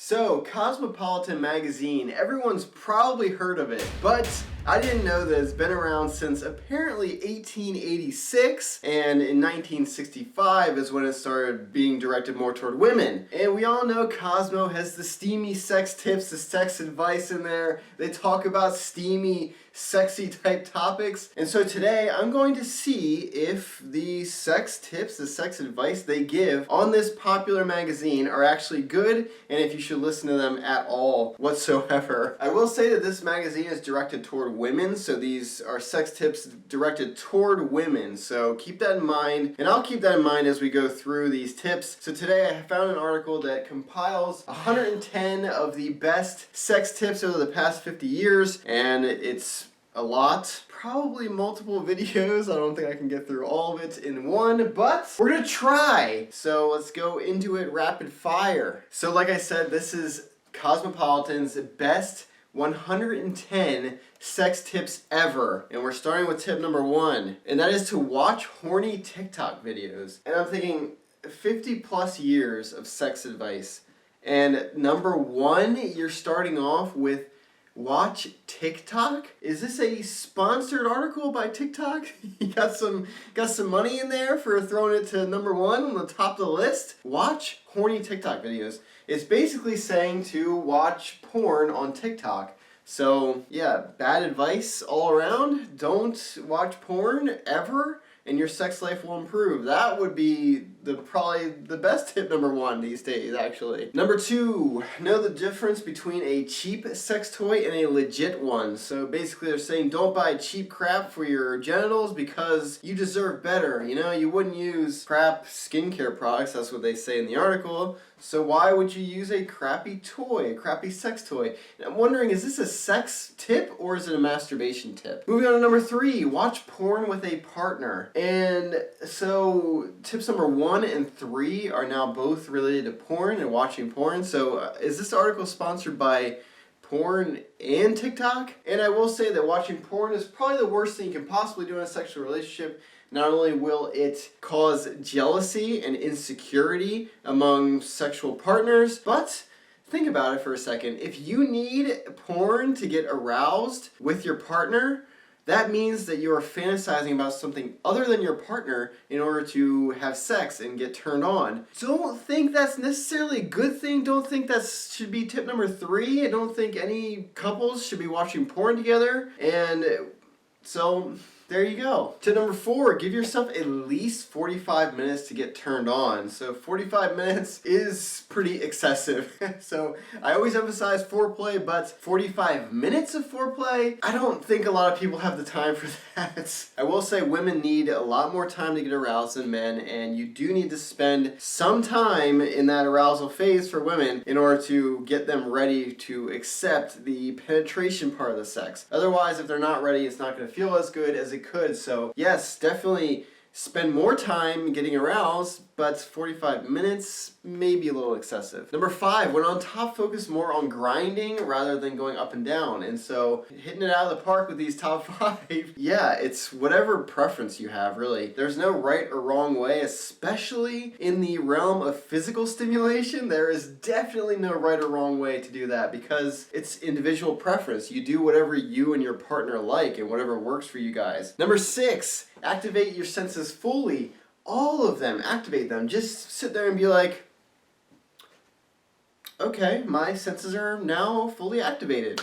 So, Cosmopolitan magazine, everyone's probably heard of it, but I didn't know that it's been around since apparently 1886, and in 1965 is when it started being directed more toward women. And we all know Cosmo has the steamy sex tips, the sex advice in there. They talk about steamy, sexy type topics. And so today I'm going to see if the sex tips, the sex advice they give on this popular magazine are actually good, and if you should listen to them at all whatsoever. I will say that this magazine is directed toward women, so these are sex tips directed toward women, so keep that in mind, and I'll keep that in mind as we go through these tips. So today I found an article that compiles 110 of the best sex tips over the past 50 years, and it's a lot. Probably multiple videos. I don't think I can get through all of it in one, but we're gonna try. So let's go into it rapid fire. So like I said, this is Cosmopolitan's best 110 sex tips ever. And we're starting with tip number 1, and that is to watch horny TikTok videos. And I'm thinking 50 plus years of sex advice, and number 1, you're starting off with watch TikTok? Is this a sponsored article by TikTok? You got some money in there for throwing it to number 1 on the top of the list? Watch horny TikTok videos. It's basically saying to watch porn on TikTok. So yeah, bad advice all around. Don't watch porn ever, and your sex life will improve. That would be probably the best tip number 1 these days, actually. Number 2, know the difference between a cheap sex toy and a legit one. So basically they're saying don't buy cheap crap for your genitals because you deserve better. You know, you wouldn't use crap skincare products, that's what they say in the article. So why would you use a crappy toy, a crappy sex toy? And I'm wondering, is this a sex tip or is it a masturbation tip? Moving on to number 3, watch porn with a partner. And so tips number 1 and 3 are now both related to porn and watching porn. So is this article sponsored by porn and TikTok? And I will say that watching porn is probably the worst thing you can possibly do in a sexual relationship. Not only will it cause jealousy and insecurity among sexual partners, but think about it for a second. If you need porn to get aroused with your partner, that means that you are fantasizing about something other than your partner in order to have sex and get turned on. Don't think that's necessarily a good thing. Don't think that should be tip number 3. I don't think any couples should be watching porn together. And so there you go. Tip number 4, give yourself at least 45 minutes to get turned on. So 45 minutes is pretty excessive. So I always emphasize foreplay, but 45 minutes of foreplay, I don't think a lot of people have the time for that. I will say women need a lot more time to get aroused than men, and you do need to spend some time in that arousal phase for women in order to get them ready to accept the penetration part of the sex. Otherwise, if they're not ready, it's not going to feel as good as it could. So yes, definitely spend more time getting aroused, but 45 minutes may be a little excessive. Number 5, when on top, focus more on grinding rather than going up and down. And so hitting it out of the park with these top 5, yeah, it's whatever preference you have, really. There's no right or wrong way, especially in the realm of physical stimulation. There is definitely no right or wrong way to do that because it's individual preference. You do whatever you and your partner like and whatever works for you guys. Number 6, activate your senses fully. All of them, activate them. Just sit there and be like, okay, my senses are now fully activated.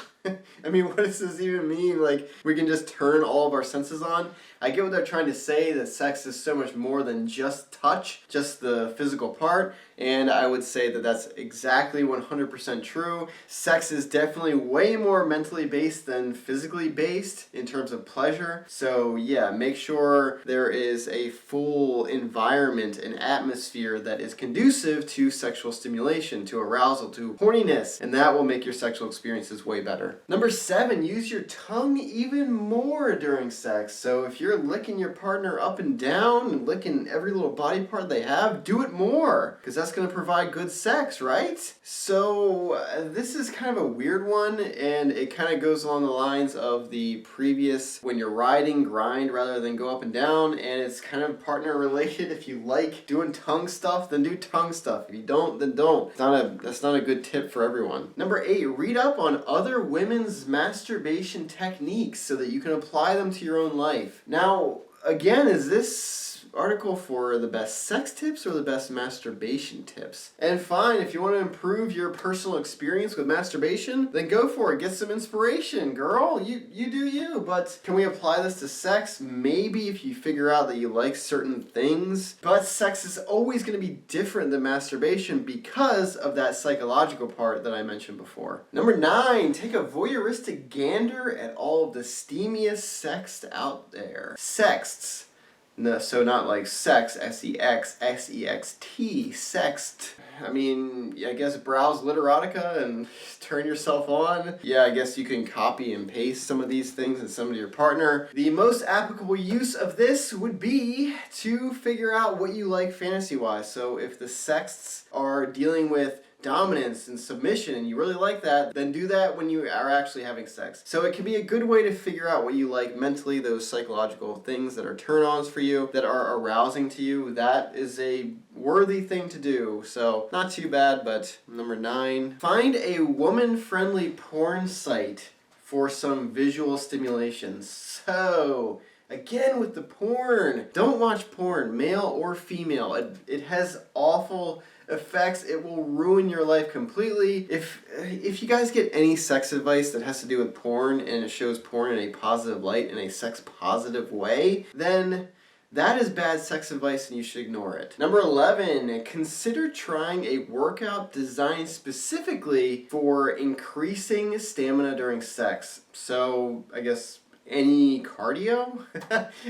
I mean, what does this even mean? Like, we can just turn all of our senses on? I get what they're trying to say, that sex is so much more than just touch, just the physical part, and I would say that that's exactly 100% true. Sex is definitely way more mentally based than physically based in terms of pleasure. So yeah, make sure there is a full environment and atmosphere that is conducive to sexual stimulation, to arousal, to horniness, and that will make your sexual experiences way better. pleasure. Number 7, use your tongue even more during sex. So if you're licking your partner up and down and licking every little body part they have, do it more, because that's going to provide good sex, right? So this is kind of a weird one, and it kind of goes along the lines of the previous, when you're riding, grind rather than go up and down, and it's kind of partner related. If you like doing tongue stuff, then do tongue stuff. If you don't, then don't. That's not a good tip for everyone. Number 8, read up on other women's masturbation techniques so that you can apply them to your own life. Now, again, is this article for the best sex tips or the best masturbation tips? And fine, if you want to improve your personal experience with masturbation, then go for it. Get some inspiration, girl. You do you. But can we apply this to sex? Maybe, if you figure out that you like certain things. But sex is always going to be different than masturbation because of that psychological part that I mentioned before. Number 9, take a voyeuristic gander at all of the steamiest sext out there. Sexts. No, so not like sex, S-E-X, S-E-X-T, sext. I mean, I guess browse Literotica and turn yourself on. Yeah, I guess you can copy and paste some of these things and send them to your partner. The most applicable use of this would be to figure out what you like fantasy-wise. So if the sexts are dealing with dominance and submission and you really like that, then do that when you are actually having sex. So it can be a good way to figure out what you like mentally, those psychological things that are turn-ons for you, that are arousing to you. That is a worthy thing to do. So not too bad. But number 9, find a woman-friendly porn site for some visual stimulation. So again, with the porn, don't watch porn, male or female. It has awful effects. It will ruin your life completely. If you guys get any sex advice that has to do with porn and it shows porn in a positive light, in a sex positive way, then that is bad sex advice and you should ignore it. Number 11, consider trying a workout designed specifically for increasing stamina during sex. So I guess any cardio?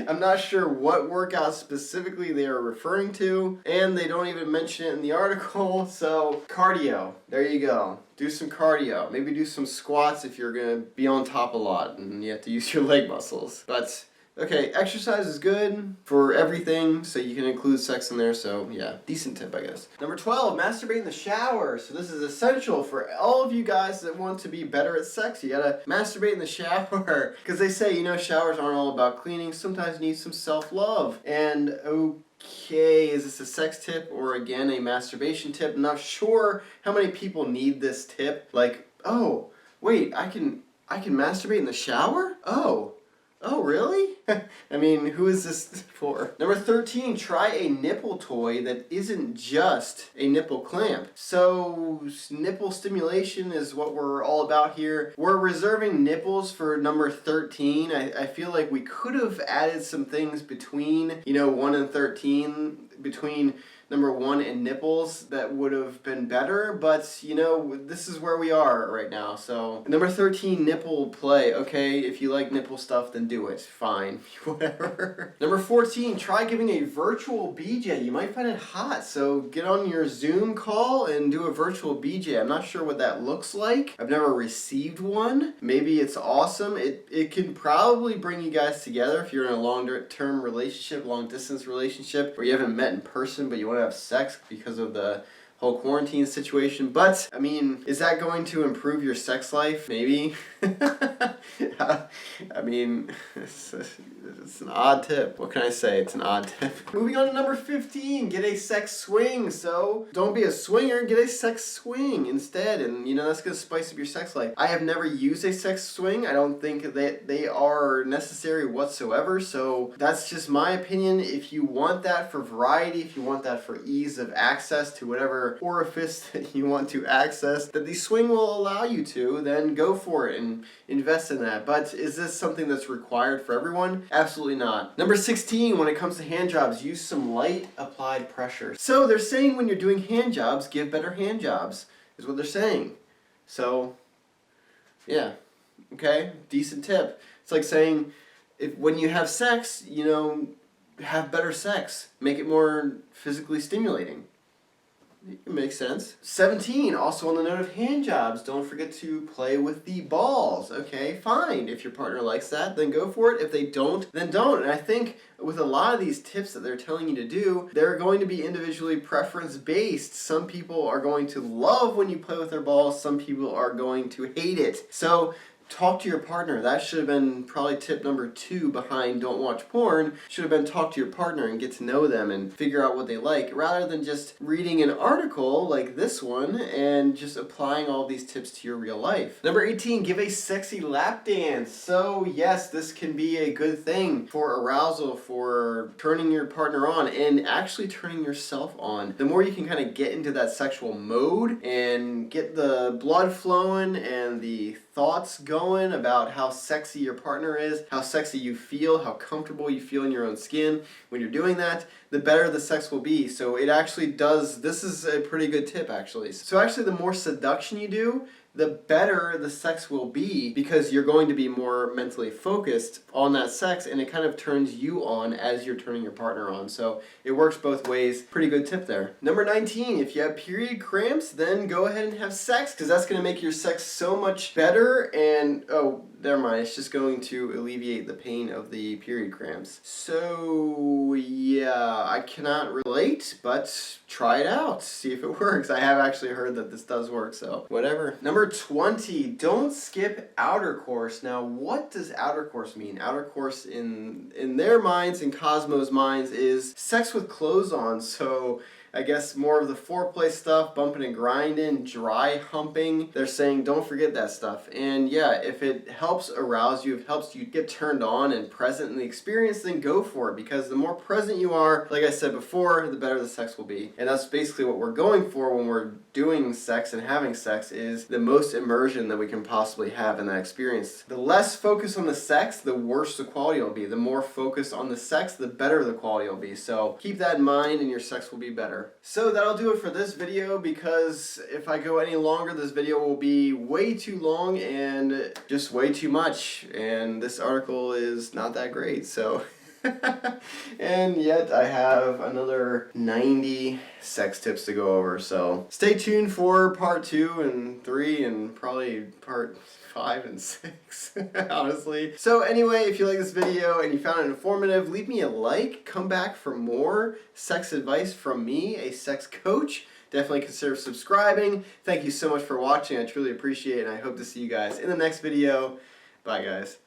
I'm not sure what workout specifically they are referring to, and they don't even mention it in the article. So cardio, there you go. Do some cardio. Maybe do some squats if you're gonna be on top a lot and you have to use your leg muscles. But okay, exercise is good for everything, so you can include sex in there, so yeah, decent tip, I guess. Number 12, masturbate in the shower. So this is essential for all of you guys that want to be better at sex. You gotta masturbate in the shower, because they say, showers aren't all about cleaning. Sometimes you need some self-love. And okay, is this a sex tip or again a masturbation tip? I'm not sure how many people need this tip. Like, oh, wait, I can masturbate in the shower? Oh, really? I mean, who is this for? Number 13, try a nipple toy that isn't just a nipple clamp. So, nipple stimulation is what we're all about here. We're reserving nipples for number 13. I feel like we could have added some things between, 1 and 13, between number 1 and nipples that would have been better, but this is where we are right now. So number 13, nipple play. Okay, if you like nipple stuff, then do it. Fine, whatever. Number 14, try giving a virtual BJ. You might find it hot, so get on your Zoom call and do a virtual BJ. I'm not sure what that looks like. I've never received one. Maybe it's awesome. It can probably bring you guys together if you're in a long-term relationship, long-distance relationship, where you haven't met in person, but you want to have sex because of the whole quarantine situation. But I mean, is that going to improve your sex life? Maybe. I mean, it's an odd tip. What can I say? It's an odd tip. Moving on to number 15, get a sex swing. So don't be a swinger, get a sex swing instead, and that's gonna spice up your sex life. I have never used a sex swing. I don't think that they are necessary whatsoever, so that's just my opinion. If you want that for variety, if you want that for ease of access to whatever orifice that you want to access that the swing will allow you to, then go for it and invest in that. But is this something that's required for everyone? Absolutely not. Number 16, when it comes to hand jobs, use some light applied pressure. So they're saying when you're doing hand jobs, give better hand jobs, is what they're saying. So, yeah, okay, decent tip. It's like saying, when you have sex, have better sex. Make it more physically stimulating. It makes sense. 17, also on the note of hand jobs, don't forget to play with the balls. Okay, fine. If your partner likes that, then go for it. If they don't, then don't. And I think with a lot of these tips that they're telling you to do, they're going to be individually preference based. Some people are going to love when you play with their balls, some people are going to hate it. So talk to your partner. That should have been probably tip number 2 behind don't watch porn. Should have been talk to your partner and get to know them and figure out what they like, rather than just reading an article like this one and just applying all these tips to your real life. Number 18, give a sexy lap dance. So yes, this can be a good thing for arousal, for turning your partner on and actually turning yourself on. The more you can kind of get into that sexual mode and get the blood flowing and the thoughts going about how sexy your partner is, how sexy you feel, how comfortable you feel in your own skin when you're doing that, the better the sex will be. So it actually does, this is a pretty good tip actually. So actually the more seduction you do, the better the sex will be, because you're going to be more mentally focused on that sex and it kind of turns you on as you're turning your partner on. So it works both ways. Pretty good tip there. Number 19, if you have period cramps, then go ahead and have sex, because that's going to make your sex so much better. And oh, never mind, it's just going to alleviate the pain of the period cramps. So yeah, I cannot relate, but try it out, see if it works. I have actually heard that this does work, so whatever. Number 20, don't skip outer course. Now, what does outer course mean? Outer course in their minds, in Cosmo's minds, is sex with clothes on. So I guess more of the foreplay stuff, bumping and grinding, dry humping. They're saying don't forget that stuff. And yeah, if it helps arouse you, if it helps you get turned on and present in the experience, then go for it. Because the more present you are, like I said before, the better the sex will be. And that's basically what we're going for when we're doing sex and having sex, is the most immersion that we can possibly have in that experience. The less focus on the sex, the worse the quality will be. The more focus on the sex, the better the quality will be. So keep that in mind and your sex will be better. So that'll do it for this video, because if I go any longer, this video will be way too long and just way too much. And this article is not that great, so... And yet I have another 90 sex tips to go over, so stay tuned for part 2 and 3 and probably part 5 and 6, honestly. So anyway, if you like this video and you found it informative, leave me a like, come back for more sex advice from me, a sex coach. Definitely consider subscribing. Thank you so much for watching, I truly appreciate it, and I hope to see you guys in the next video. Bye guys.